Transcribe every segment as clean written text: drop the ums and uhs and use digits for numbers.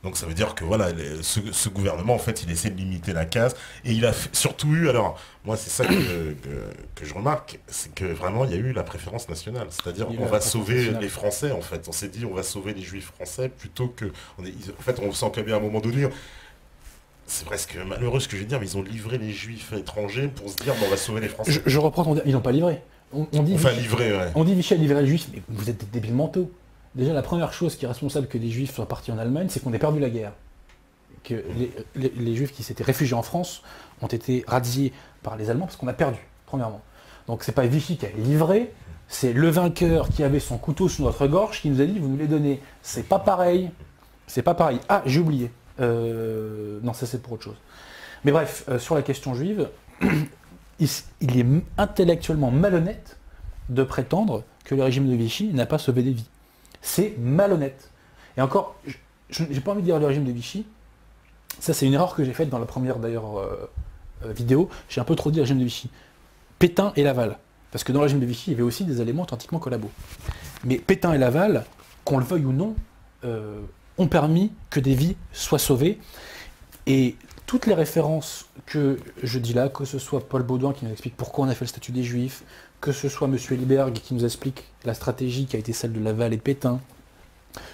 Donc ça veut dire que voilà, ce gouvernement, en fait, il essaie de limiter la casse. Et il a surtout eu, alors, moi c'est ça que je remarque, c'est que vraiment il y a eu la préférence nationale. C'est-à-dire Il y a eu on la va préférence sauver nationale. les Français, en fait. On s'est dit on va sauver les Juifs français plutôt que... en fait, on s'enclamait à un moment donné. C'est presque malheureux ce que je vais dire, mais ils ont livré les Juifs étrangers pour se dire bon, on va sauver les Français. Je reprends ton... Ils n'ont pas livré. On dit Enfin, Vichy, livré, ouais. on dit Vichy a livré les Juifs, mais vous êtes des débiles mentaux. Déjà, la première chose qui est responsable que les Juifs soient partis en Allemagne, c'est qu'on ait perdu la guerre. Que les Juifs qui s'étaient réfugiés en France ont été razziés par les Allemands parce qu'on a perdu, premièrement. Donc c'est pas Vichy qui a livré, c'est le vainqueur qui avait son couteau sous notre gorge qui nous a dit vous nous les donnez. C'est pas pareil. C'est pas pareil. Ah, j'ai oublié. Non, ça c'est pour autre chose. Mais bref, sur la question juive, il est intellectuellement malhonnête de prétendre que le régime de Vichy n'a pas sauvé des vies. C'est malhonnête. Et encore, j'ai pas envie de dire le régime de Vichy. Ça, c'est une erreur que j'ai faite dans la première d'ailleurs vidéo. J'ai un peu trop dit le régime de Vichy. Pétain et Laval. Parce que dans le régime de Vichy, il y avait aussi des éléments authentiquement collabos. Mais Pétain et Laval, qu'on le veuille ou non, ont permis que des vies soient sauvées. Et toutes les références que je dis là, que ce soit Paul Baudouin qui nous explique pourquoi on a fait le statut des Juifs, que ce soit M. Hilleberg qui nous explique la stratégie qui a été celle de Laval et de Pétain,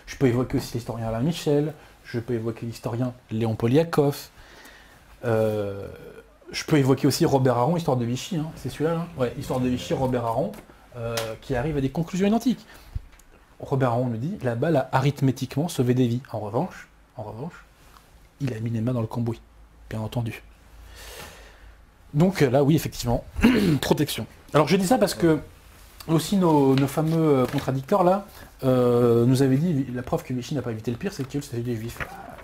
je peux évoquer aussi l'historien Alain Michel, je peux évoquer l'historien Léon Poliakov, je peux évoquer aussi Robert Aron, Histoire de Vichy, hein, c'est celui-là, là ouais, Histoire de Vichy, Robert Aron, qui arrive à des conclusions identiques. Robert Aron nous dit, la balle a arithmétiquement sauvé des vies. En revanche, il a mis les mains dans le cambouis, bien entendu. Donc là, oui, effectivement, protection. Alors je dis ça parce que aussi nos fameux contradicteurs là nous avaient dit la preuve que Vichy n'a pas évité le pire, c'est qu'il y a eu le statut des Juifs.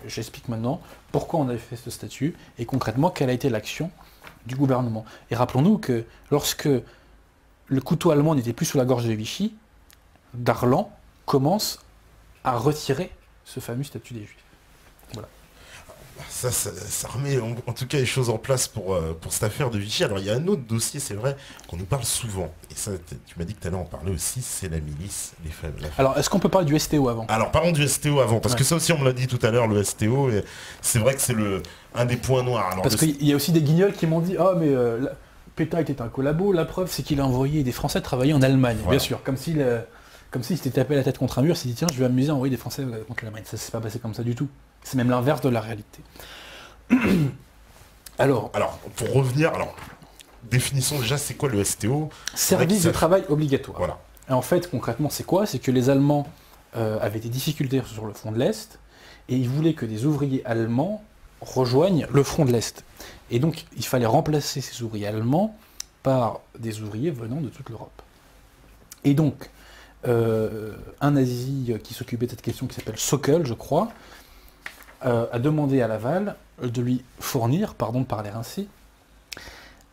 J'explique maintenant pourquoi on avait fait ce statut et concrètement quelle a été l'action du gouvernement. Et rappelons-nous que lorsque le couteau allemand n'était plus sous la gorge de Vichy, Darlan commence à retirer ce fameux statut des Juifs. Voilà. Ça remet en tout cas les choses en place pour cette affaire de Vichy. Alors il y a un autre dossier, c'est vrai, qu'on nous parle souvent. Et ça, tu m'as dit que tu allais en parler aussi, c'est la milice, les femmes. Alors est-ce qu'on peut parler du STO avant? Alors parlons du STO avant, parce que ça aussi on me l'a dit tout à l'heure, le STO, et c'est vrai que c'est un des points noirs. Alors, parce qu'il y a aussi des guignols qui m'ont dit « Ah mais Pétain était un collabo, la preuve c'est qu'il a envoyé des Français travailler en Allemagne. Voilà. » Bien sûr, comme s'il s'était tapé la tête contre un mur, il s'est dit « Tiens, je vais m'amuser à envoyer des Français contre l'Allemagne. » Ça s'est pas passé comme ça du tout. C'est même l'inverse de la réalité. Alors, pour revenir, définissons déjà c'est quoi le STO? Service de travail obligatoire. Voilà. Et en fait, concrètement, c'est quoi? C'est que les Allemands avaient des difficultés sur le front de l'Est, et ils voulaient que des ouvriers allemands rejoignent le front de l'Est. Et donc, il fallait remplacer ces ouvriers allemands par des ouvriers venant de toute l'Europe. Et donc, un nazi qui s'occupait de cette question, qui s'appelle Sockel, je crois, a demandé à Laval de lui fournir, pardon de parler ainsi,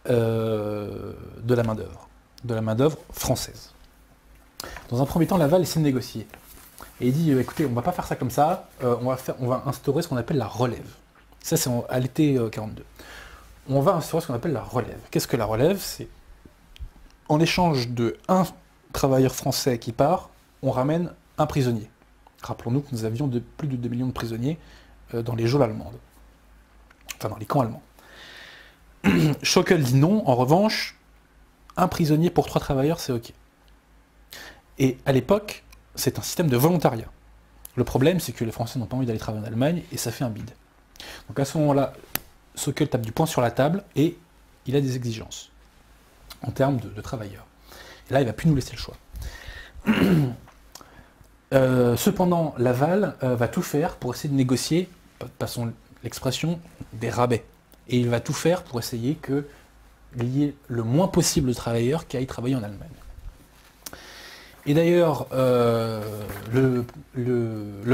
de la main-d'œuvre française. Dans un premier temps, Laval essaie de négocier. Et il dit, écoutez, on ne va pas faire ça comme ça, on va instaurer ce qu'on appelle la relève. Ça, c'est à l'été 42. On va instaurer ce qu'on appelle la relève. Qu'est-ce que la relève? C'est en échange de un travailleur français qui part, on ramène un prisonnier. Rappelons-nous que nous avions plus de 2 millions de prisonniers dans les geôles allemandes. Enfin, dans les camps allemands. Schockel dit non, en revanche, un prisonnier pour 3 travailleurs, c'est OK. Et à l'époque, c'est un système de volontariat. Le problème, c'est que les Français n'ont pas envie d'aller travailler en Allemagne, et ça fait un bide. Donc à ce moment-là, Schockel tape du poing sur la table, et il a des exigences, en termes de travailleurs. Et là, il ne va plus nous laisser le choix. Cependant, Laval va tout faire pour essayer de négocier, passons l'expression, des rabais. Et il va tout faire pour essayer qu'il y ait le moins possible de travailleurs qui aillent travailler en Allemagne. Et d'ailleurs, le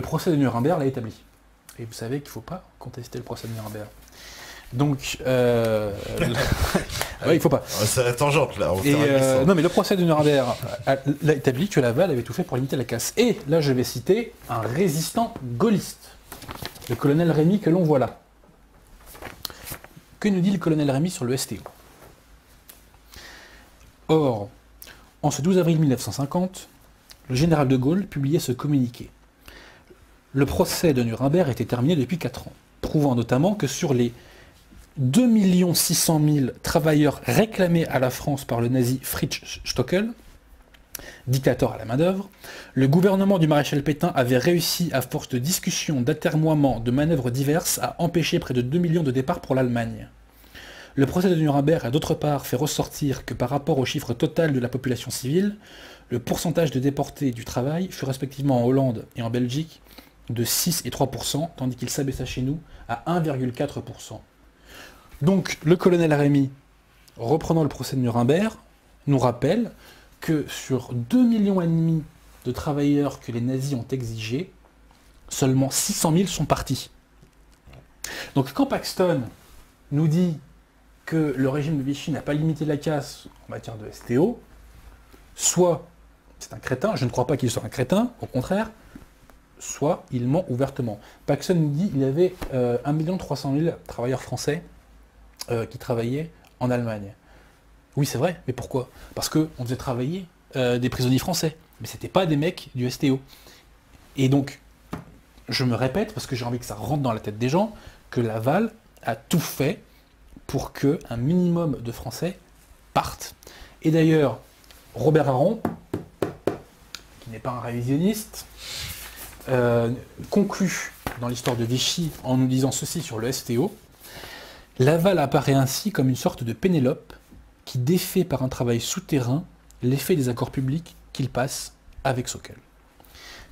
procès de Nuremberg l'a établi. Et vous savez qu'il ne faut pas contester le procès de Nuremberg. Donc, ouais, il ne faut pas. C'est la tangente là. Non, mais le procès de Nuremberg l'a établi que Laval avait tout fait pour limiter la casse. Et là, je vais citer un résistant gaulliste, le colonel Rémy que l'on voit là. Que nous dit le colonel Rémy sur le STO? Or, en ce 12 avril 1950, le général de Gaulle publiait ce communiqué. le procès de Nuremberg était terminé depuis 4 ans, prouvant notamment que sur les 2 600 000 travailleurs réclamés à la France par le nazi Fritz Stockel, dictateur à la main-d'œuvre, le gouvernement du maréchal Pétain avait réussi, à force de discussions, d'atermoiements, de manœuvres diverses, à empêcher près de 2 millions de départs pour l'Allemagne. Le procès de Nuremberg a d'autre part fait ressortir que par rapport au chiffre total de la population civile, le pourcentage de déportés du travail fut respectivement en Hollande et en Belgique de 6 et 3%, tandis qu'il s'abaissa chez nous à 1,4%. Donc le colonel Rémy, reprenant le procès de Nuremberg, nous rappelle que sur 2,5 millions de travailleurs que les nazis ont exigés, seulement 600 000 sont partis. Donc quand Paxton nous dit que le régime de Vichy n'a pas limité la casse en matière de STO, soit c'est un crétin, je ne crois pas qu'il soit un crétin, au contraire, soit il ment ouvertement. Paxton nous dit qu'il y avait 1 300 000 travailleurs français qui travaillaient en Allemagne. Oui, c'est vrai, mais pourquoi? Parce qu'on faisait travailler des prisonniers français, mais c'était pas des mecs du STO. Et donc, je me répète, parce que j'ai envie que ça rentre dans la tête des gens, que Laval a tout fait pour qu'un minimum de Français partent. Et d'ailleurs, Robert Harron, qui n'est pas un révisionniste, conclut dans l'histoire de Vichy en nous disant ceci sur le STO. Laval apparaît ainsi comme une sorte de Pénélope qui défait par un travail souterrain l'effet des accords publics qu'il passe avec Sokal.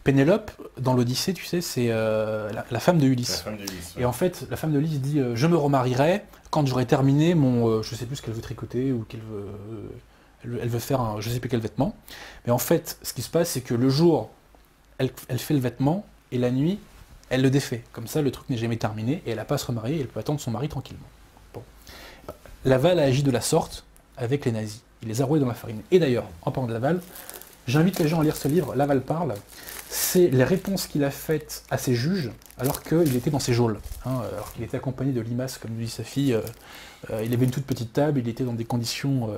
Pénélope, dans l'Odyssée, tu sais, c'est la femme de Ulysse. La femme d'Ulysse, ouais. Et en fait, la femme de Ulysse dit je me remarierai quand j'aurai terminé mon... je sais plus ce qu'elle veut tricoter ou qu'elle veut... elle veut faire un... je sais plus quel vêtement. Mais en fait, ce qui se passe, c'est que le jour, elle fait le vêtement, et la nuit, elle le défait. Comme ça, le truc n'est jamais terminé, et elle n'a pas à se remarier, et elle peut attendre son mari tranquillement. Bon. Laval a agi de la sorte avec les nazis. Il les a roués dans la farine. Et d'ailleurs, en parlant de Laval, j'invite les gens à lire ce livre, Laval parle. C'est les réponses qu'il a faites à ses juges alors qu'il était dans ses geôles. Alors qu'il était accompagné de limaces, comme nous dit sa fille. Il avait une toute petite table, il était dans des conditions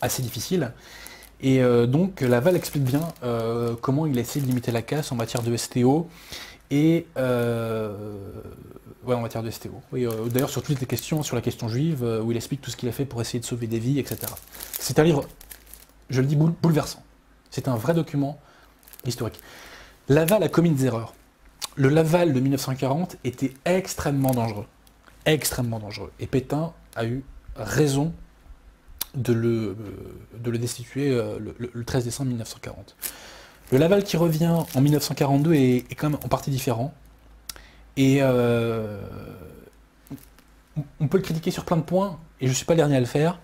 assez difficiles. Et donc Laval explique bien comment il a essayé de limiter la casse en matière de STO. Et ouais, en matière de STO. Oui, d'ailleurs sur toutes les questions, sur la question juive, où il explique tout ce qu'il a fait pour essayer de sauver des vies, etc. C'est un livre, je le dis, bouleversant. C'est un vrai document historique. Laval a commis des erreurs. Le Laval de 1940 était extrêmement dangereux. Extrêmement dangereux. Et Pétain a eu raison de le destituer le 13 décembre 1940. Le Laval qui revient en 1942 est quand même en partie différent. Et on peut le critiquer sur plein de points, et je ne suis pas le dernier à le faire,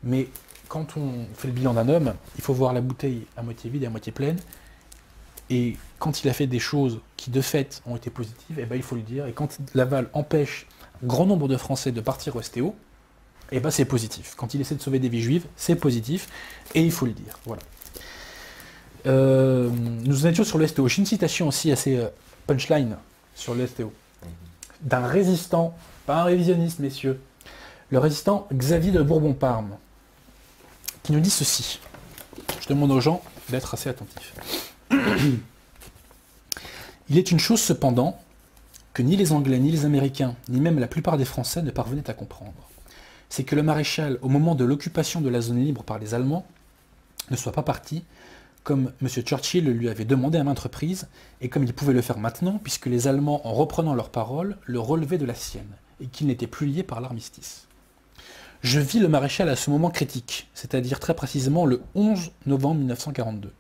mais quand on fait le bilan d'un homme, il faut voir la bouteille à moitié vide et à moitié pleine. Et quand il a fait des choses qui, de fait, ont été positives, eh ben, il faut le dire. Et quand Laval empêche un grand nombre de Français de partir au STO, eh ben, c'est positif. Quand il essaie de sauver des vies juives, c'est positif. Et il faut le dire. Voilà. Nous en étions sur le STO. J'ai une citation aussi assez punchline sur le STO. D'un résistant, pas un révisionniste, messieurs. Le résistant Xavier de Bourbon-Parme, qui nous dit ceci. Je demande aux gens d'être assez attentifs. Il est une chose cependant que ni les Anglais, ni les Américains, ni même la plupart des Français ne parvenaient à comprendre. C'est que le maréchal, au moment de l'occupation de la zone libre par les Allemands, ne soit pas parti, comme M. Churchill le lui avait demandé à maintes reprises, et comme il pouvait le faire maintenant, puisque les Allemands, en reprenant leur parole, le relevaient de la sienne, et qu'il n'était plus lié par l'armistice. Je vis le maréchal à ce moment critique, c'est-à-dire très précisément le 11 novembre 1942.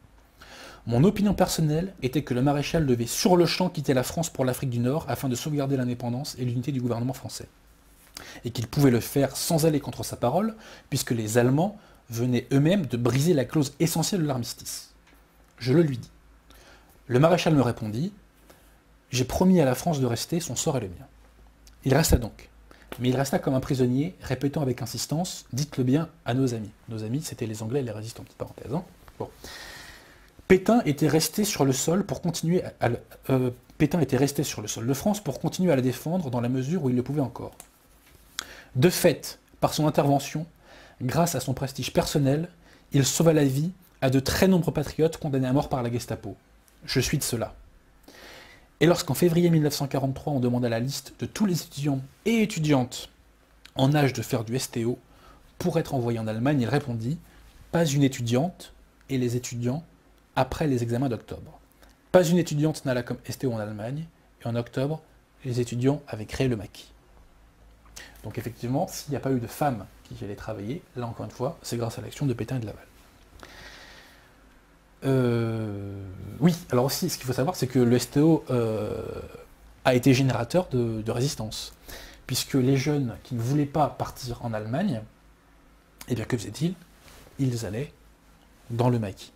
Mon opinion personnelle était que le maréchal devait sur le champ quitter la France pour l'Afrique du Nord afin de sauvegarder l'indépendance et l'unité du gouvernement français. Et qu'il pouvait le faire sans aller contre sa parole, puisque les Allemands venaient eux-mêmes de briser la clause essentielle de l'armistice. Je le lui dis. Le maréchal me répondit « J'ai promis à la France de rester, son sort est le mien. » Il resta donc. Mais il resta comme un prisonnier, répétant avec insistance « Dites-le bien à nos amis. » Nos amis, c'était les Anglais et les résistants, petite parenthèse. Hein. Bon. Pétain était resté sur le sol pour continuer Pétain était resté sur le sol de France pour continuer à la défendre dans la mesure où il le pouvait encore. De fait, par son intervention, grâce à son prestige personnel, il sauva la vie à de très nombreux patriotes condamnés à mort par la Gestapo. Je suis de cela. Et lorsqu'en février 1943, on demanda la liste de tous les étudiants et étudiantes en âge de faire du STO pour être envoyés en Allemagne, il répondit « Pas une étudiante et les étudiants après les examens d'octobre. Pas une étudiante n'alla comme STO en Allemagne, et en octobre, les étudiants avaient créé le maquis. » Donc effectivement, s'il n'y a pas eu de femmes qui allaient travailler, là encore une fois, c'est grâce à l'action de Pétain et de Laval. Oui, alors aussi, ce qu'il faut savoir, c'est que le STO a été générateur de résistance, puisque les jeunes qui ne voulaient pas partir en Allemagne, eh bien que faisaient-ils? Ils allaient dans le maquis.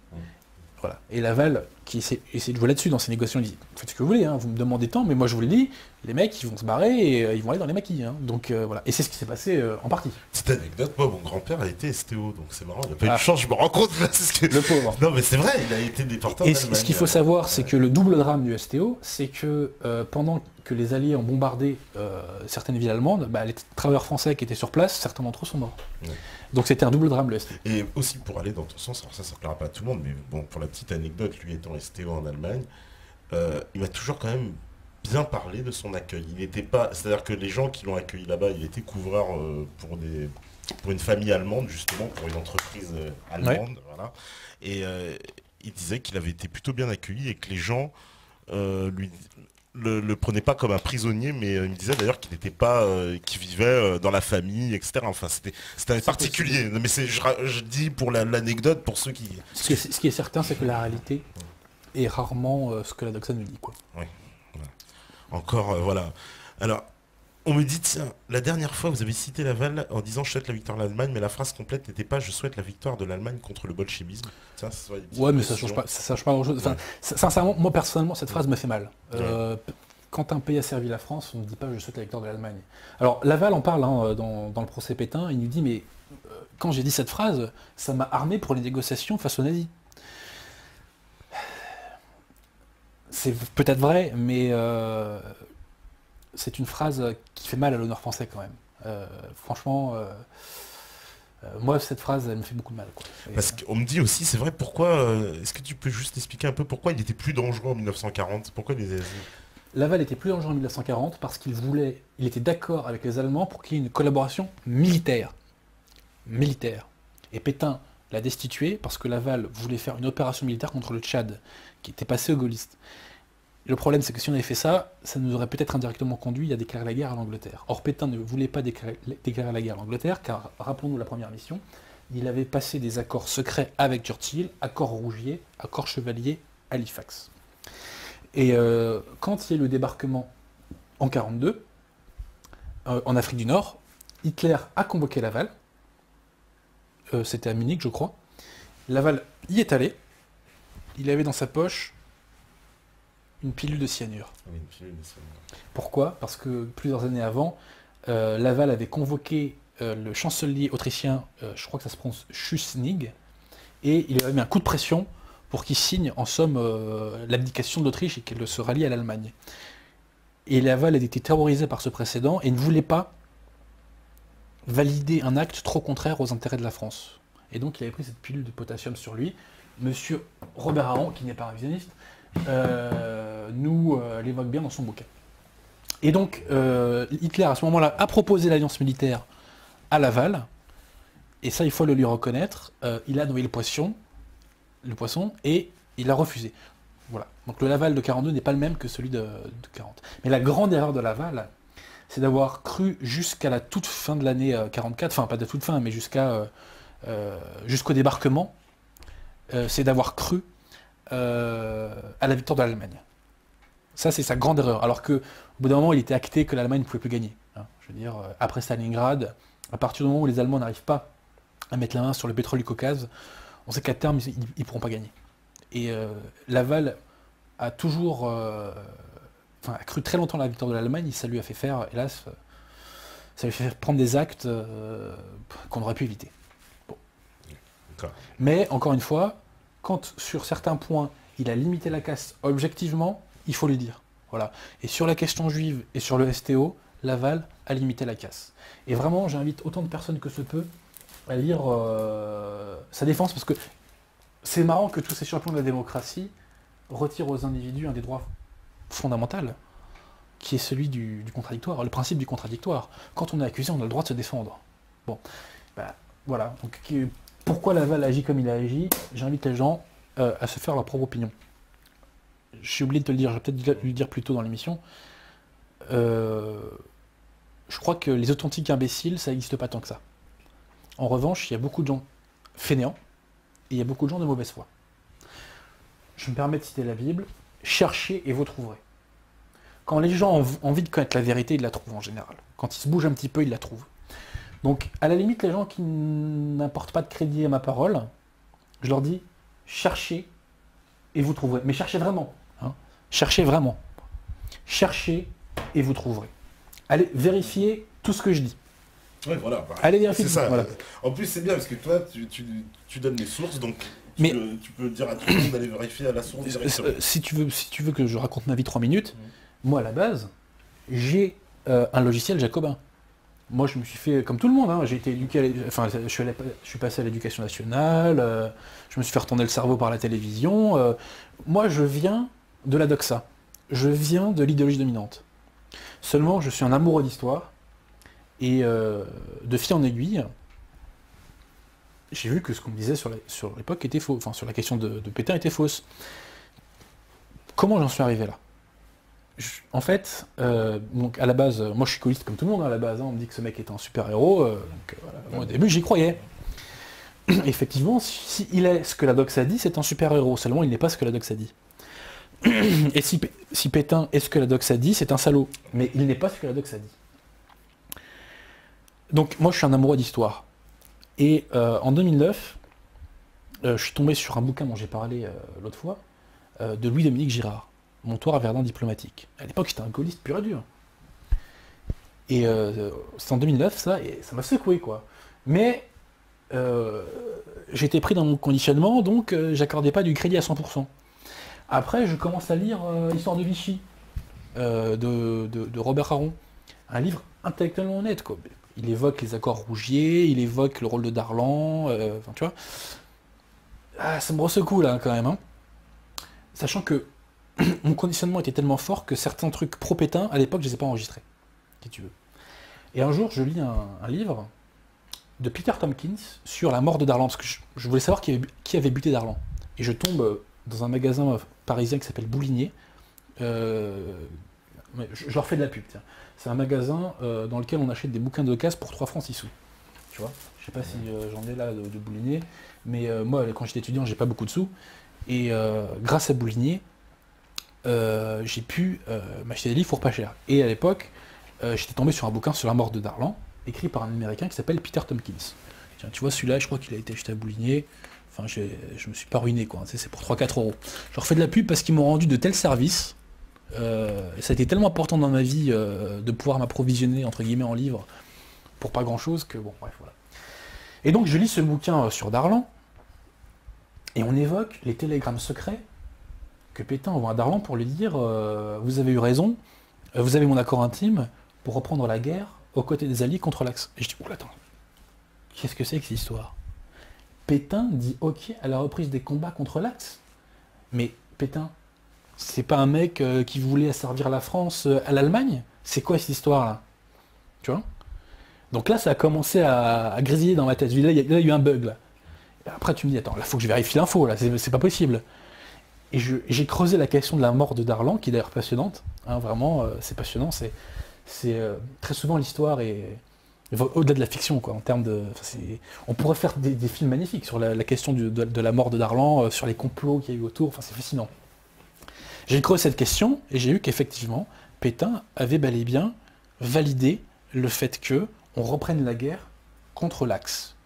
Voilà. Et Laval, qui essaie de jouer là-dessus dans ses négociations, il dit « Faites ce que vous voulez, hein, vous me demandez tant, mais moi je vous le dis, les mecs ils vont se barrer et ils vont aller dans les maquis. Hein. » Donc voilà. Et c'est ce qui s'est passé en partie. Petite anecdote, moi mon grand-père a été STO, donc c'est marrant, il n'a pas eu de chance, je me rends compte là, c'est ce que... Le pauvre. Non mais c'est vrai, il a été déporté en Et Allemagne. ce qu'il faut savoir, c'est que le double drame du STO, c'est que pendant que les Alliés ont bombardé certaines villes allemandes, bah, les travailleurs français qui étaient sur place, certains d'entre eux sont morts. Ouais. Donc c'était un double drame le STO. Et aussi pour aller dans ton sens, alors ça ne plaira pas à tout le monde, mais bon, pour la petite anecdote, lui étant STO en Allemagne, il m'a toujours quand même bien parlé de son accueil. Il n'était pas, c'est-à-dire que les gens qui l'ont accueilli là-bas, il était couvreur pour une famille allemande, justement, pour une entreprise allemande, ouais. Voilà. Et il disait qu'il avait été plutôt bien accueilli et que les gens le prenait pas comme un prisonnier, mais il me disait d'ailleurs qu'il n'était pas, qu'il vivait dans la famille, etc. Enfin, c'était particulier. Mais je dis pour l'anecdote, pour ceux qui... Ce qui est certain, c'est que la réalité est rarement ce que la doxa nous dit, quoi. Oui. Voilà. Encore, voilà. Alors, on me dit, tiens, la dernière fois, vous avez cité Laval en disant « Je souhaite la victoire de l'Allemagne », mais la phrase complète n'était pas « Je souhaite la victoire de l'Allemagne contre le bolchevisme ». Ouais, mais ça change pas grand-chose. Enfin, sincèrement, moi, personnellement, cette phrase me fait mal. Quand un pays a servi la France, on ne dit pas « Je souhaite la victoire de l'Allemagne ». Alors, Laval en parle hein, dans le procès Pétain, il nous dit « Mais quand j'ai dit cette phrase, ça m'a armé pour les négociations face aux nazis ». C'est peut-être vrai, mais c'est une phrase qui fait mal à l'honneur français quand même. Franchement, moi cette phrase elle me fait beaucoup de mal. Quoi. Parce qu'on me dit aussi, c'est vrai, pourquoi, est-ce que tu peux juste expliquer un peu pourquoi il était plus dangereux en 1940? Pourquoi les... Laval était plus dangereux en 1940 parce qu'il était d'accord avec les Allemands pour qu'il y ait une collaboration militaire. Et Pétain l'a destitué parce que Laval voulait faire une opération militaire contre le Tchad, qui était passé aux gaullistes. Et le problème, c'est que si on avait fait ça, ça nous aurait peut-être indirectement conduit à déclarer la guerre à l'Angleterre. Or, Pétain ne voulait pas déclarer la guerre à l'Angleterre, car, rappelons-nous la première mission, il avait passé des accords secrets avec Churchill, accord Rougier, accord Chevalier, Halifax. Et quand il y a eu le débarquement en 1942, en Afrique du Nord, Hitler a convoqué Laval, c'était à Munich, je crois. Laval y est allé, il avait dans sa poche une pilule de cyanure. Oui, une pilule de cyanure. Pourquoi? Parce que plusieurs années avant, Laval avait convoqué le chancelier autrichien, je crois que ça se prononce Schuschnigg, et il avait mis un coup de pression pour qu'il signe en somme l'abdication de l'Autriche et qu'elle se rallie à l'Allemagne. Et Laval a été terrorisé par ce précédent et ne voulait pas valider un acte trop contraire aux intérêts de la France. Et donc il avait pris cette pilule de potassium sur lui. Monsieur Robert Aron, qui n'est pas révisionniste, nous l'évoque bien dans son bouquin. Et donc Hitler à ce moment-là a proposé l'alliance militaire à Laval, et ça il faut le lui reconnaître, il a noyé le poisson, et il a refusé. Voilà. Donc le Laval de 42 n'est pas le même que celui de 40. Mais la grande erreur de Laval, c'est d'avoir cru jusqu'à la toute fin de l'année 44, enfin pas de toute fin, mais jusqu'au débarquement, c'est d'avoir cru à la victoire de l'Allemagne. Ça, c'est sa grande erreur. Alors qu'au bout d'un moment, il était acté que l'Allemagne ne pouvait plus gagner. Hein. Je veux dire, après Stalingrad, à partir du moment où les Allemands n'arrivent pas à mettre la main sur le pétrole du Caucase, on sait qu'à terme, ils ne pourront pas gagner. Et Laval a toujours... a cru très longtemps à la victoire de l'Allemagne, ça lui a fait faire, hélas, ça lui a fait prendre des actes qu'on aurait pu éviter. Bon. Mais, encore une fois, quand sur certains points, il a limité la casse objectivement, il faut le dire. Voilà. Et sur la question juive et sur le STO, Laval a limité la casse. Et vraiment, j'invite autant de personnes que se peut à lire sa défense, parce que c'est marrant que tous ces champions de la démocratie retirent aux individus un des droits fondamental, qui est celui du contradictoire, le principe du contradictoire. Quand on est accusé, on a le droit de se défendre. Bon, bah, voilà. Donc, pourquoi Laval agit comme il a agi? J'invite les gens à se faire leur propre opinion. J'ai oublié de te le dire, je vais peut-être le dire plus tôt dans l'émission. Je crois que les authentiques imbéciles, ça n'existe pas tant que ça. En revanche, il y a beaucoup de gens fainéants, et il y a beaucoup de gens de mauvaise foi. Je me permets de citer la Bible, cherchez et vous trouverez. Quand les gens ont envie de connaître la vérité, ils la trouvent en général. Quand ils se bougent un petit peu, ils la trouvent. Donc, à la limite, les gens qui n'apportent pas de crédit à ma parole, je leur dis, cherchez et vous trouverez. Mais cherchez vraiment. Hein. Cherchez vraiment. Cherchez et vous trouverez. Allez vérifier tout ce que je dis. Ouais, voilà. Bah, allez vérifier c'est tout ça. Voilà. En plus, c'est bien parce que toi, tu donnes les sources, donc tu peux dire à tout le monde d'aller vérifier à la source directement. Si tu veux que je raconte ma vie 3 minutes, moi, à la base, j'ai un logiciel jacobin. Moi, je me suis fait comme tout le monde. Hein. J'ai été éduqué, je suis passé à l'éducation nationale. Je me suis fait retourner le cerveau par la télévision. Moi, je viens de la doxa. Je viens de l'idéologie dominante. Seulement, je suis un amoureux d'histoire et de fil en aiguille. J'ai vu que ce qu'on me disait sur l'époque était faux. Enfin, sur la question de Pétain était fausse. Comment j'en suis arrivé là? En fait, donc à la base, moi je suis gaulliste comme tout le monde, hein, à la base, hein, on me dit que ce mec est un super-héros, voilà. Au début j'y croyais. Effectivement, si il est ce que la doxa dit, c'est un super-héros, seulement il n'est pas ce que la doxa dit. Et si Pétain est ce que la doxa dit, c'est un salaud, mais il n'est pas ce que la doxa dit. Donc moi je suis un amoureux d'histoire. Et en 2009, je suis tombé sur un bouquin dont j'ai parlé l'autre fois, de Louis-Dominique Girard. Montoire à Verdun diplomatique. À l'époque, j'étais un gaulliste pur et dur. Et c'est en 2009, ça, et ça m'a secoué, quoi. Mais j'étais pris dans mon conditionnement, donc j'accordais pas du crédit à 100%. Après, je commence à lire Histoire de Vichy, de Robert Harron. Un livre intellectuellement honnête, quoi. Il évoque les accords Rougier, il évoque le rôle de Darlan, enfin, tu vois. Ah, ça me ressecoue, là, quand même. Hein. Sachant que mon conditionnement était tellement fort que certains trucs pro-Pétain, à l'époque, je les ai pas enregistrés, si tu veux. Et un jour, je lis un livre de Peter Tompkins sur la mort de Darlan, parce que je voulais savoir qui avait buté Darlan. Et je tombe dans un magasin parisien qui s'appelle Boulinier. Je leur fais de la pub, tiens. C'est un magasin dans lequel on achète des bouquins d'occasion pour 3 francs 6 sous. Tu vois, je sais pas si j'en ai là de Boulinier, mais moi, quand j'étais étudiant, j'ai pas beaucoup de sous. Et grâce à Boulinier, j'ai pu m'acheter des livres pour pas cher. Et à l'époque, j'étais tombé sur un bouquin sur la mort de Darlan, écrit par un Américain qui s'appelle Peter Tompkins. Tiens, tu vois, celui-là, je crois qu'il a été acheté à Boulinier. Enfin, je me suis pas ruiné, quoi. C'est pour 3-4 euros. Je leur fais de la pub parce qu'ils m'ont rendu de tels services. Ça a été tellement important dans ma vie de pouvoir m'approvisionner, entre guillemets, en livres pour pas grand-chose que, bon, bref, voilà. Et donc, je lis ce bouquin sur Darlan, et on évoque les télégrammes secrets que Pétain envoie à Darlan pour lui dire vous avez eu raison, vous avez mon accord intime pour reprendre la guerre aux côtés des Alliés contre l'Axe. Et je dis, oula, attends, qu'est-ce que c'est que cette histoire? Pétain dit ok à la reprise des combats contre l'Axe. Mais Pétain, c'est pas un mec qui voulait asservir la France à l'Allemagne? C'est quoi cette histoire-là? Tu vois? Donc là, ça a commencé à grésiller dans ma tête. Là, il y a eu un bug, là. Et après, tu me dis, attends, là, faut que je vérifie l'info, là, c'est pas possible. Et j'ai creusé la question de la mort de Darlan, qui est d'ailleurs passionnante. Hein, vraiment, c'est passionnant. C'est très souvent l'histoire est au-delà de la fiction, quoi. En termes de, on pourrait faire des films magnifiques sur la question de la mort de Darlan, sur les complots qu'il y a eu autour. Enfin, c'est fascinant. J'ai creusé cette question et j'ai vu qu'effectivement, Pétain avait bel et bien validé le fait que on reprenne la guerre contre l'Axe.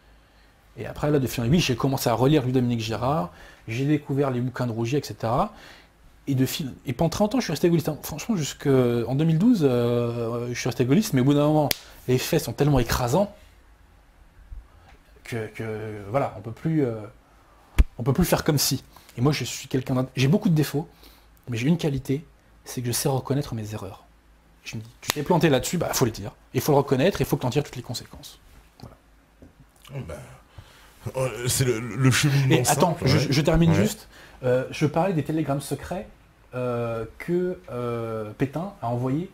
Et après, là, de fil en aiguille, j'ai commencé à relire Louis-Dominique Girard, j'ai découvert les bouquins de Rougier, etc. Et pendant 30 ans, je suis resté gaulliste. Franchement, jusqu'en 2012, je suis resté gaulliste, mais au bout d'un moment, les faits sont tellement écrasants que voilà, on peut plus faire comme si. Et moi, je suis j'ai beaucoup de défauts, mais j'ai une qualité, c'est que je sais reconnaître mes erreurs. Je me dis, tu t'es planté là-dessus, bah faut le dire. Il faut le reconnaître, il faut que tu en tires toutes les conséquences. Voilà. Oh bah... C'est le cheminement. Et attends, je termine juste. Je parlais des télégrammes secrets que Pétain a envoyé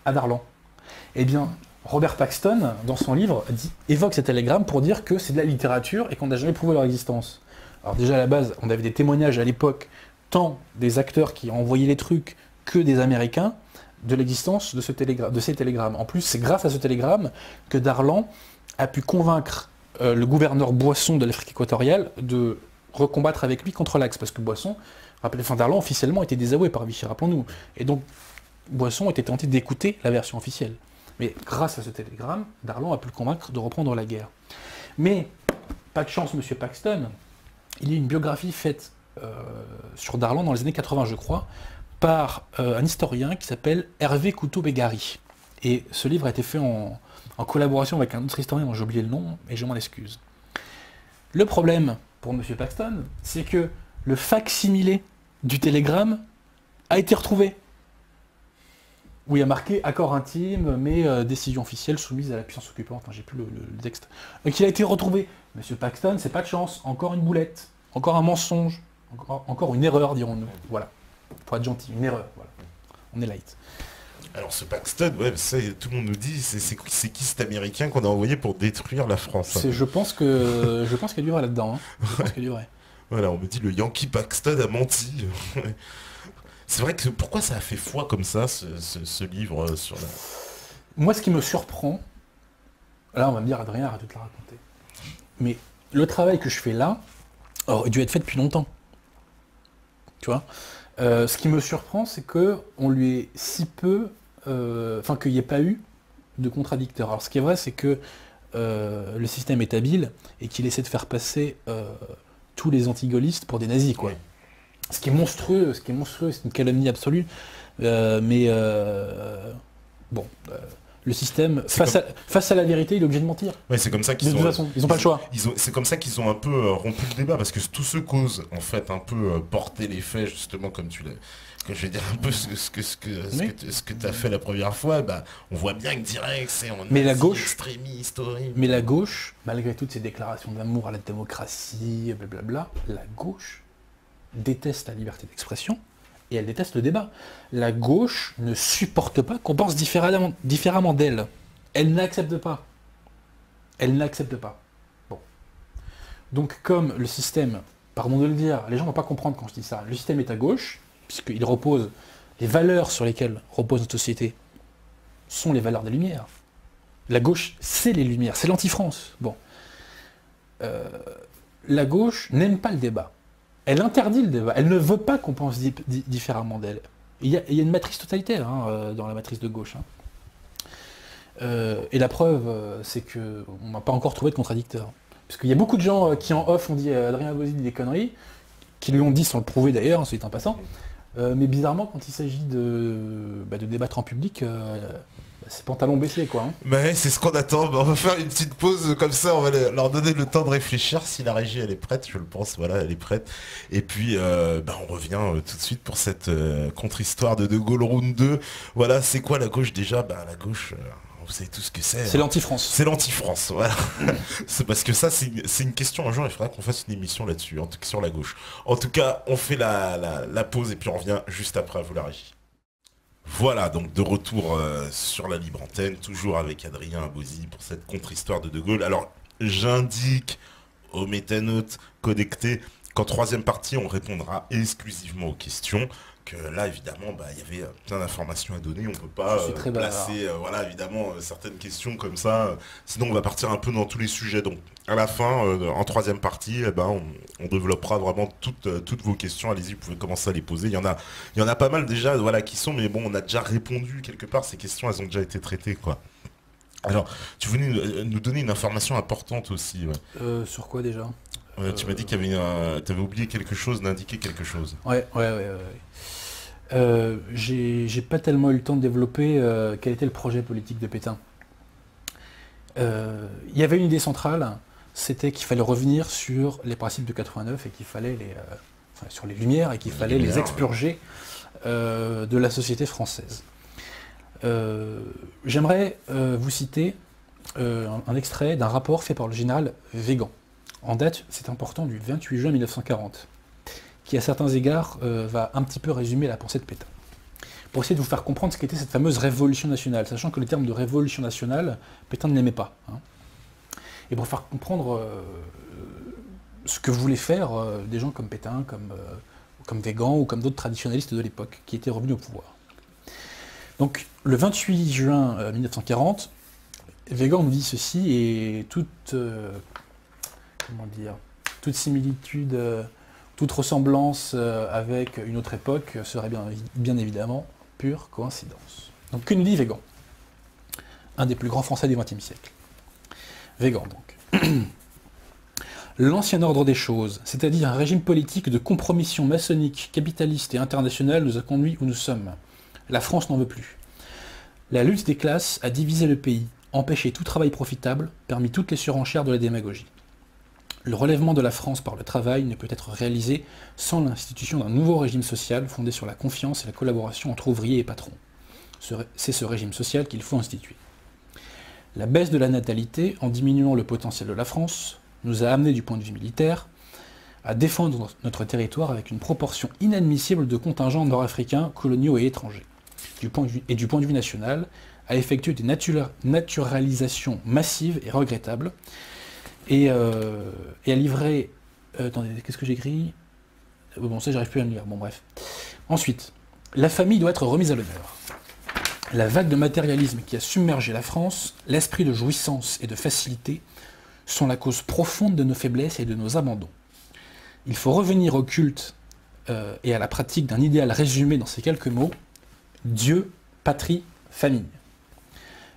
à Darlan. Eh bien, Robert Paxton, dans son livre, évoque ces télégrammes pour dire que c'est de la littérature et qu'on n'a jamais prouvé leur existence. Alors déjà, à la base, on avait des témoignages à l'époque, tant des acteurs qui ont envoyé les trucs que des Américains, de l'existence de ces télégrammes. En plus, c'est grâce à ce télégramme que Darlan a pu convaincre le gouverneur Boisson de l'Afrique équatoriale de recombattre avec lui contre l'Axe, parce que Boisson, Darlan officiellement était désavoué par Vichy, rappelons-nous. Et donc, Boisson était tenté d'écouter la version officielle. Mais grâce à ce télégramme, Darlan a pu le convaincre de reprendre la guerre. Mais, pas de chance, monsieur Paxton, il y a une biographie faite sur Darlan dans les années 80, je crois, par un historien qui s'appelle Hervé Couteau-Bégari. Et ce livre a été fait en collaboration avec un autre historien dont j'ai oublié le nom, et je m'en excuse. Le problème pour monsieur Paxton, c'est que le fac-similé du télégramme a été retrouvé. Où il y a marqué accord intime, mais décision officielle soumise à la puissance occupante. Enfin, j'ai plus le texte. Donc il a été retrouvé. Monsieur Paxton, c'est pas de chance. Encore une boulette. Encore un mensonge. Encore une erreur, dirons-nous. Voilà. Pour être gentil, une erreur. Voilà. On est light. Alors ce Paxton, ouais, ça, tout le monde nous dit, c'est qui cet Américain qu'on a envoyé pour détruire la France? Je pense qu'il y a du vrai là-dedans. Hein. Je pense qu'il y a du vrai. Voilà, on me dit le Yankee Paxton a menti. C'est vrai que pourquoi ça a fait foi comme ça, ce livre sur la... Moi, ce qui me surprend, là on va me dire Adrien, arrête de te la raconter. Mais le travail que je fais là aurait dû être fait depuis longtemps. Tu vois, ce qui me surprend, c'est qu'on lui ait si peu, qu'il n'y ait pas eu de contradicteurs. Alors ce qui est vrai, c'est que le système est habile et qu'il essaie de faire passer tous les anti-gaullistes pour des nazis, quoi. Ce qui est monstrueux, c'est une calomnie absolue. Le système, face à la vérité, il est obligé de mentir. Ouais, c'est comme ça qu'ils de toute façon, ils n'ont pas le choix. C'est comme ça qu'ils ont un peu rompu le débat, parce que tous ceux qui osent en fait un peu porter les faits, justement, comme tu l'as... Que je vais dire un peu ce que tu as fait la première fois, bah, on voit bien que direct, c'est la gauche, extrémiste, horrible. Mais la gauche, malgré toutes ces déclarations d'amour à la démocratie, blablabla, la gauche déteste la liberté d'expression et elle déteste le débat. La gauche ne supporte pas qu'on pense différemment d'elle. Elle n'accepte pas. Elle n'accepte pas. Bon. Donc comme le système, pardon de le dire, les gens ne vont pas comprendre quand je dis ça, le système est à gauche, puisqu'il repose, les valeurs sur lesquelles repose notre société sont les valeurs des Lumières. La gauche, c'est les Lumières, c'est l'anti-France. Bon. La gauche n'aime pas le débat. Elle interdit le débat. Elle ne veut pas qu'on pense différemment d'elle. Il y a une matrice totalitaire dans la matrice de gauche. Et la preuve, c'est qu'on n'a pas encore trouvé de contradicteur. Parce qu'il y a beaucoup de gens qui en off ont dit Adrien Abosi dit des conneries, qui lui ont dit sans le prouver d'ailleurs, ensuite en passant. Mais bizarrement, quand il s'agit de débattre en public, c'est pantalon baissé, quoi. Hein. Mais c'est ce qu'on attend. On va faire une petite pause comme ça, on va leur donner le temps de réfléchir. Si la régie elle est prête, je le pense, voilà, elle est prête. Et puis on revient tout de suite pour cette contre-histoire de Gaulle Round 2. Voilà, c'est quoi la gauche déjà? La gauche... vous savez tout ce que c'est. C'est l'anti-France. C'est l'anti-France, voilà. C'est parce que ça, c'est une question un jour, il faudra qu'on fasse une émission là-dessus, en tout cas sur la gauche. En tout cas, on fait la pause et puis on revient juste après, à vous la régie. Voilà, donc de retour sur la libre antenne, toujours avec Adrien Abosi pour cette contre-histoire de Gaulle. Alors, j'indique aux métanotes connectés qu'en troisième partie, on répondra exclusivement aux questions. Que là, évidemment, il y avait plein d'informations à donner. On ne peut pas placer, évidemment, certaines questions comme ça. Sinon, on va partir un peu dans tous les sujets. Donc, à la fin, en troisième partie, on développera vraiment toutes vos questions. Allez-y, vous pouvez commencer à les poser. Il y en a pas mal déjà, qui sont, mais bon, on a déjà répondu quelque part. Ces questions, elles ont déjà été traitées, quoi. Alors, tu venais nous donner une information importante aussi. Ouais. Sur quoi déjà? Tu m'as dit qu'il y avait t'avais oublié quelque chose, d'indiquer quelque chose. Ouais. J'ai pas tellement eu le temps de développer quel était le projet politique de Pétain. Il y avait une idée centrale, c'était qu'il fallait revenir sur les principes de 89 et qu'il fallait sur les Lumières et qu'il fallait les expurger de la société française. J'aimerais vous citer un extrait d'un rapport fait par le général Weygand. En date, c'est important, du 28 juin 1940, qui à certains égards va un petit peu résumer la pensée de Pétain. Pour essayer de vous faire comprendre ce qu'était cette fameuse révolution nationale, sachant que le terme de révolution nationale, Pétain ne l'aimait pas. Hein. Et pour faire comprendre ce que voulaient faire des gens comme Pétain, comme Weygand ou comme d'autres traditionnalistes de l'époque qui étaient revenus au pouvoir. Donc le 28 juin 1940, Weygand nous dit ceci, et toute similitude, toute ressemblance avec une autre époque serait bien évidemment pure coïncidence. Donc que nous dit Weygand? Un des plus grands Français du XXe siècle. Weygand donc. L'ancien ordre des choses, c'est-à-dire un régime politique de compromission maçonnique, capitaliste et internationale, nous a conduits où nous sommes. La France n'en veut plus. La lutte des classes a divisé le pays, empêché tout travail profitable, permis toutes les surenchères de la démagogie. Le relèvement de la France par le travail ne peut être réalisé sans l'institution d'un nouveau régime social fondé sur la confiance et la collaboration entre ouvriers et patrons. C'est ce régime social qu'il faut instituer. La baisse de la natalité, en diminuant le potentiel de la France, nous a amené du point de vue militaire à défendre notre territoire avec une proportion inadmissible de contingents nord-africains, coloniaux et étrangers. Du point de vue national, à effectuer des naturalisations massives et regrettables, et à livrer... attendez, qu'est-ce que j'écris? Bon, ça, j'arrive plus à le lire. Bon, bref. Ensuite, la famille doit être remise à l'honneur. La vague de matérialisme qui a submergé la France, l'esprit de jouissance et de facilité, sont la cause profonde de nos faiblesses et de nos abandons. Il faut revenir au culte et à la pratique d'un idéal résumé dans ces quelques mots: Dieu, patrie, famille.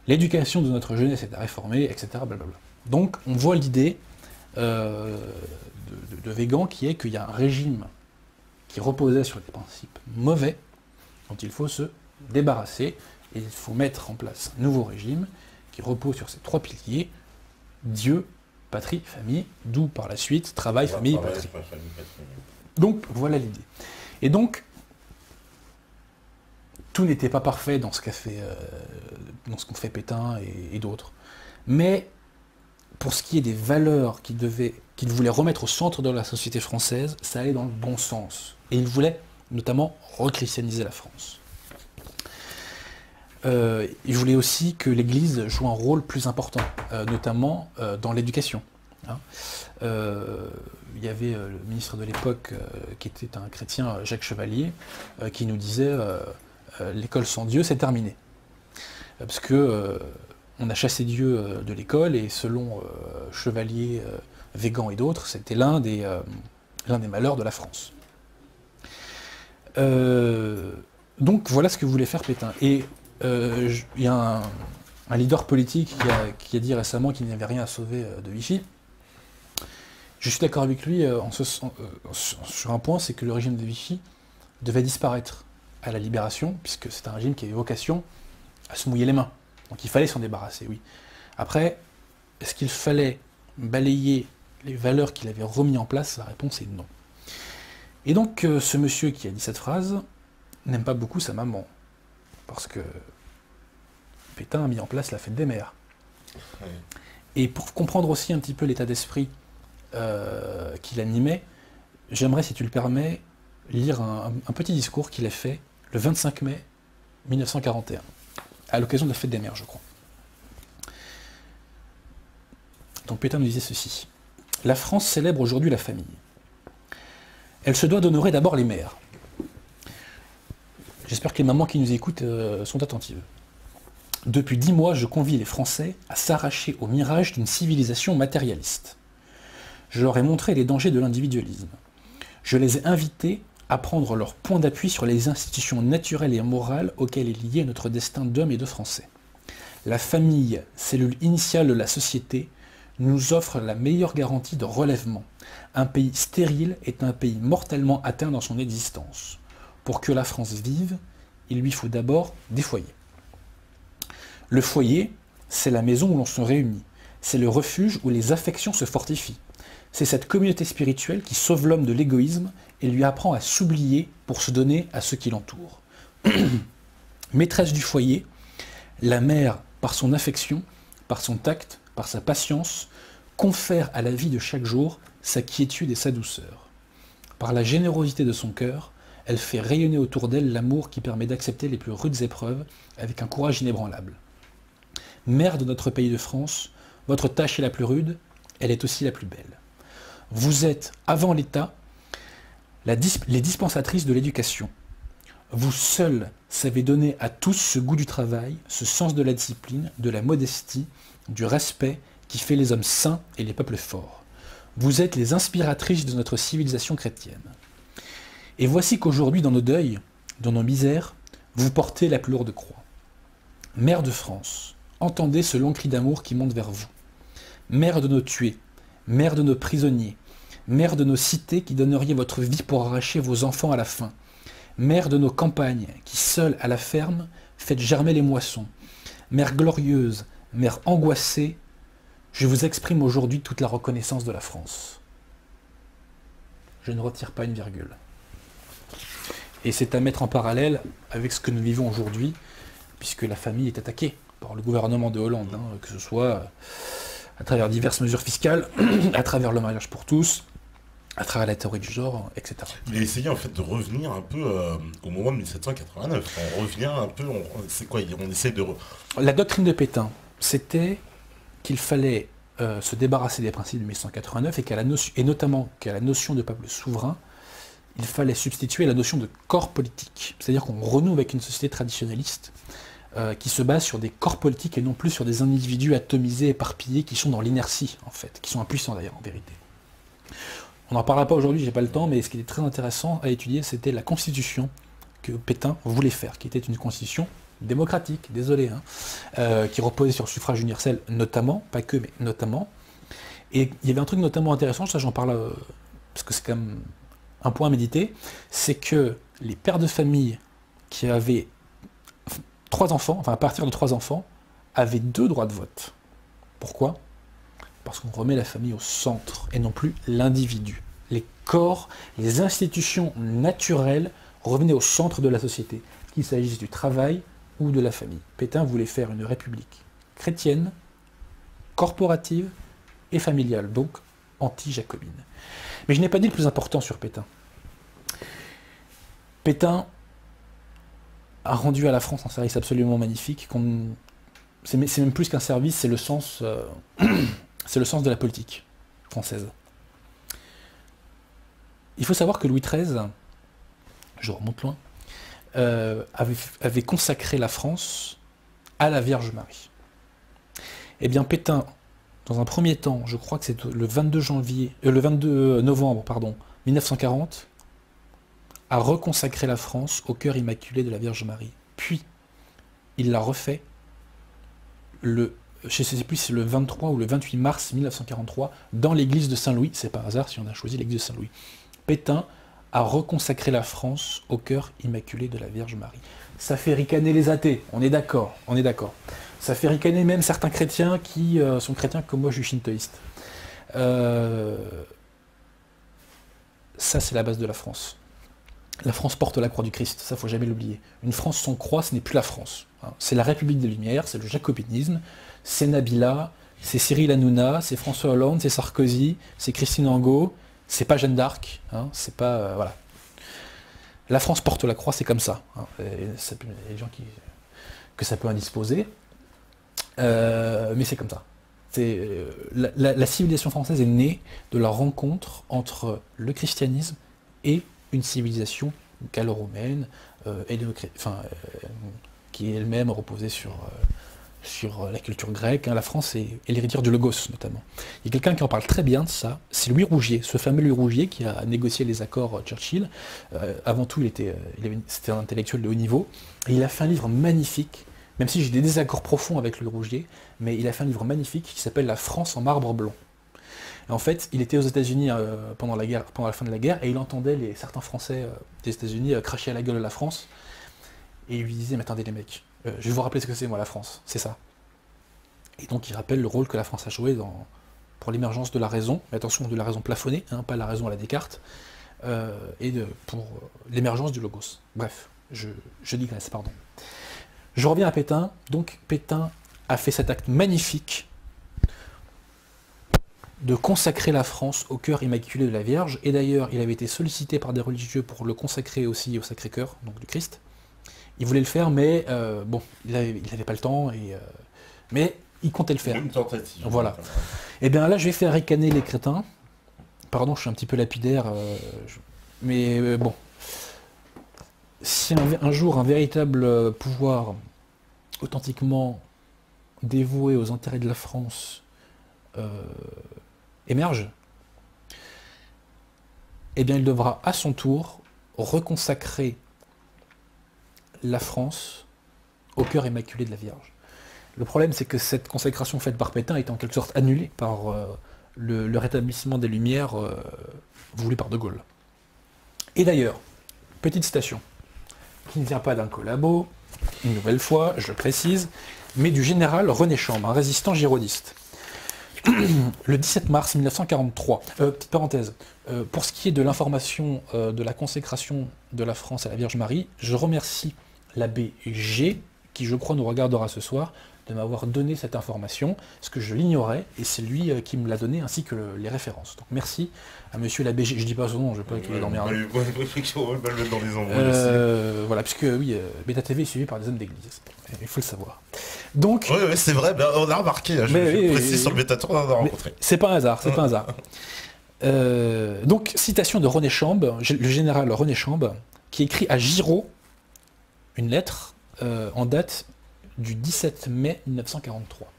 L'éducation de notre jeunesse est à réformer, etc. Blablabla. Donc on voit l'idée de Weygand qui est qu'il y a un régime qui reposait sur des principes mauvais dont il faut se débarrasser, et il faut mettre en place un nouveau régime qui repose sur ces trois piliers: Dieu, patrie, famille, d'où par la suite travail, famille, patrie. Donc voilà l'idée. Et donc tout n'était pas parfait dans ce qu'ont fait Pétain et d'autres. Mais pour ce qui est des valeurs qu'il voulait remettre au centre de la société française, ça allait dans le bon sens. Et il voulait notamment rechristianiser la France. Il voulait aussi que l'Église joue un rôle plus important, notamment dans l'éducation. Hein. Il y avait le ministre de l'époque, qui était un chrétien, Jacques Chevalier, qui nous disait l'école sans Dieu, c'est terminé. Parce que on a chassé Dieu de l'école, et selon Chevalier, Weygand et d'autres, c'était l'un des malheurs de la France. Donc voilà ce que voulait faire Pétain. Et il y a un leader politique qui a dit récemment qu'il n'y avait rien à sauver de Vichy. Je suis d'accord avec lui sur un point, c'est que le régime de Vichy devait disparaître à la Libération, puisque c'est un régime qui avait vocation à se mouiller les mains. Donc il fallait s'en débarrasser, oui. Après, est-ce qu'il fallait balayer les valeurs qu'il avait remis en place? La réponse est non. Et donc ce monsieur qui a dit cette phrase n'aime pas beaucoup sa maman, parce que Pétain a mis en place la fête des mères. Oui. Et pour comprendre aussi un petit peu l'état d'esprit qu'il animait, j'aimerais, si tu le permets, lire un petit discours qu'il a fait le 25 mai 1941, à l'occasion de la fête des mères, je crois. Donc Pétain nous disait ceci: la France célèbre aujourd'hui la famille. Elle se doit d'honorer d'abord les mères. J'espère que les mamans qui nous écoutent sont attentives. Depuis 10 mois, je convie les Français à s'arracher au mirage d'une civilisation matérialiste. Je leur ai montré les dangers de l'individualisme. Je les ai invités à prendre leur point d'appui sur les institutions naturelles et morales auxquelles est lié notre destin d'hommes et de Français. La famille, cellule initiale de la société, nous offre la meilleure garantie de relèvement. Un pays stérile est un pays mortellement atteint dans son existence. Pour que la France vive, il lui faut d'abord des foyers. Le foyer, c'est la maison où l'on se réunit. C'est le refuge où les affections se fortifient. C'est cette communauté spirituelle qui sauve l'homme de l'égoïsme et lui apprend à s'oublier pour se donner à ceux qui l'entourent. Maîtresse du foyer, la mère, par son affection, par son tact, par sa patience, confère à la vie de chaque jour sa quiétude et sa douceur. Par la générosité de son cœur, elle fait rayonner autour d'elle l'amour qui permet d'accepter les plus rudes épreuves avec un courage inébranlable. Mère de notre pays de France, votre tâche est la plus rude, elle est aussi la plus belle. Vous êtes, avant l'État, les dispensatrices de l'éducation. Vous seuls savez donner à tous ce goût du travail, ce sens de la discipline, de la modestie, du respect qui fait les hommes saints et les peuples forts. Vous êtes les inspiratrices de notre civilisation chrétienne. Et voici qu'aujourd'hui, dans nos deuils, dans nos misères, vous portez la plus lourde croix. Mère de France, entendez ce long cri d'amour qui monte vers vous. Mère de nos tués, mère de nos prisonniers, mère de nos cités qui donneriez votre vie pour arracher vos enfants à la faim, mère de nos campagnes qui, seule à la ferme, faites germer les moissons, mère glorieuse, mère angoissée, je vous exprime aujourd'hui toute la reconnaissance de la France. Je ne retire pas une virgule. Et c'est à mettre en parallèle avec ce que nous vivons aujourd'hui, puisque la famille est attaquée par le gouvernement de Hollande, que ce soit à travers diverses mesures fiscales, à travers le mariage pour tous, à travers la théorie du genre, etc. Il a essayé en fait de revenir un peu au moment de 1789. On revient un peu, c'est quoi? On essaie de... La doctrine de Pétain, c'était qu'il fallait se débarrasser des principes de 1789 et notamment qu'à la notion de peuple souverain, il fallait substituer la notion de corps politique. C'est-à-dire qu'on renoue avec une société traditionnaliste qui se base sur des corps politiques et non plus sur des individus atomisés, éparpillés, qui sont dans l'inertie, en fait, qui sont impuissants d'ailleurs, en vérité. On n'en parlera pas aujourd'hui, j'ai pas le temps, mais ce qui est très intéressant à étudier, c'était la constitution que Pétain voulait faire, qui était une constitution démocratique, désolé, qui reposait sur le suffrage universel, notamment, pas que, mais notamment. Et il y avait un truc notamment intéressant, ça j'en parle parce que c'est quand même un point à méditer, c'est que les pères de famille qui avaient 3 enfants, enfin à partir de 3 enfants, avaient 2 droits de vote. Pourquoi ? Parce qu'on remet la famille au centre et non plus l'individu. Les corps, les institutions naturelles revenaient au centre de la société, qu'il s'agisse du travail ou de la famille. Pétain voulait faire une république chrétienne, corporative et familiale, donc anti-jacobine. Mais je n'ai pas dit le plus important sur Pétain. Pétain a rendu à la France un service absolument magnifique. C'est même plus qu'un service, c'est le sens de la politique française. Il faut savoir que Louis XIII, je remonte loin, avait consacré la France à la Vierge Marie. Eh bien, Pétain, dans un premier temps, je crois que c'est le 22 novembre 1940, a reconsacré la France au cœur immaculé de la Vierge Marie. Puis, il l'a refait je ne sais plus si c'est le 23 ou le 28 mars 1943, dans l'église de Saint-Louis. C'est par hasard si on a choisi l'église de Saint-Louis. Pétain a reconsacré la France au cœur immaculé de la Vierge Marie. Ça fait ricaner les athées, on est d'accord, on est d'accord. Ça fait ricaner même certains chrétiens qui sont chrétiens comme moi, je suis shintoïste. Ça, c'est la base de la France. La France porte la croix du Christ, ça faut jamais l'oublier. Une France sans croix, ce n'est plus la France. C'est la République des Lumières, c'est le jacobinisme, c'est Nabila, c'est Cyril Hanouna, c'est François Hollande, c'est Sarkozy, c'est Christine Angot, c'est pas Jeanne d'Arc, c'est pas... voilà. La France porte la croix, c'est comme ça. Il y a des gens que ça peut indisposer, mais c'est comme ça. La civilisation française est née de la rencontre entre le christianisme et une civilisation gallo-romaine, qui elle-même reposait sur la culture grecque. La France est l'héritière du Logos, notamment. Il y a quelqu'un qui en parle très bien de ça, c'est Louis Rougier, ce fameux Louis Rougier qui a négocié les accords Churchill. Avant tout, c'était un intellectuel de haut niveau, et il a fait un livre magnifique, même si j'ai des désaccords profonds avec Louis Rougier, mais il a fait un livre magnifique qui s'appelle La France en marbre blanc. En fait, il était aux États-Unis pendant la fin de la guerre, et il entendait certains Français des États-Unis cracher à la gueule de la France, et il lui disait, mais attendez les mecs, je vais vous rappeler ce que c'est moi la France, c'est ça. Et donc il rappelle le rôle que la France a joué pour l'émergence de la raison, mais attention, de la raison plafonnée, pas la raison à la Descartes, et pour l'émergence du logos. Bref, je digresse, pardon. Je reviens à Pétain. Donc Pétain a fait cet acte magnifique de consacrer la France au cœur immaculé de la Vierge, et d'ailleurs il avait été sollicité par des religieux pour le consacrer aussi au Sacré-Cœur, donc du Christ. Il voulait le faire, mais bon, il avait pas le temps, mais il comptait le faire. Une tentative. Voilà. Et bien là, je vais faire ricaner les crétins. Pardon, je suis un petit peu lapidaire, mais bon. Si un jour un véritable pouvoir authentiquement dévoué aux intérêts de la France émerge, eh bien il devra à son tour reconsacrer la France au cœur immaculé de la Vierge. Le problème, c'est que cette consécration faite par Pétain est en quelque sorte annulée par le rétablissement des Lumières voulu par De Gaulle. Et d'ailleurs, petite citation, qui ne vient pas d'un collabo, une nouvelle fois, je précise, mais du général René Chambre, un résistant gironiste. Le 17 mars 1943, petite parenthèse, pour ce qui est de l'information de la consécration de la France à la Vierge Marie, je remercie l'abbé G, qui je crois nous regardera ce soir, de m'avoir donné cette information, parce que je l'ignorais, et c'est lui qui me l'a donné, ainsi que les références. Donc merci à monsieur l'abbé G, je dis pas son nom, je ne veux pas qu'il est dans mes reins. Voilà, puisque oui, Beta TV est suivi par des hommes d'église, il faut le savoir. Donc, oui, c'est vrai, on a remarqué, je précise sur le Beta Tour, on a rencontré. C'est pas un hasard, c'est pas un hasard. Donc, citation de René Chambre, le général René Chambre, qui écrit à Giraud une lettre en date du 17 mai 1943.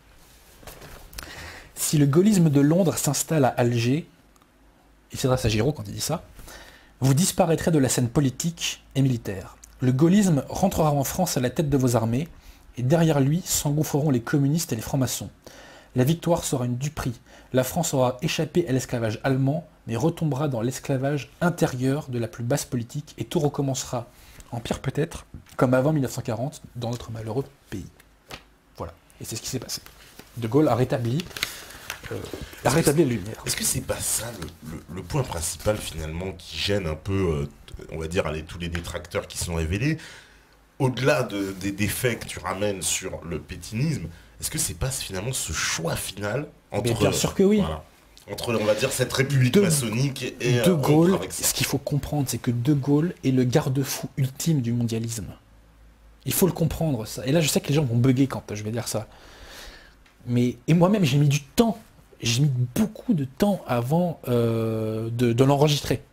Si le gaullisme de Londres s'installe à Alger, il s'adresse à Giraud quand il dit ça, vous disparaîtrez de la scène politique et militaire. Le gaullisme rentrera en France à la tête de vos armées, et derrière lui s'engouffreront les communistes et les francs-maçons. La victoire sera une duperie. La France aura échappé à l'esclavage allemand, mais retombera dans l'esclavage intérieur de la plus basse politique, et tout recommencera, en pire peut-être, comme avant 1940, dans notre malheureux pays. Voilà. Et c'est ce qui s'est passé. De Gaulle a rétabli les Lumières. Est-ce que c'est pas ça le point principal finalement qui gêne un peu, on va dire, tous les détracteurs qui sont révélés, au-delà des faits que tu ramènes sur le pétinisme, est-ce que c'est pas finalement ce choix final entre... Bien sûr que oui. Voilà, entre, on va dire, cette république maçonnique et... De Gaulle, ce qu'il faut comprendre, c'est que De Gaulle est le garde-fou ultime du mondialisme. Il faut le comprendre, ça. Et là, je sais que les gens vont bugger quand je vais dire ça. Et moi-même, j'ai mis du temps. J'ai mis beaucoup de temps avant de l'enregistrer.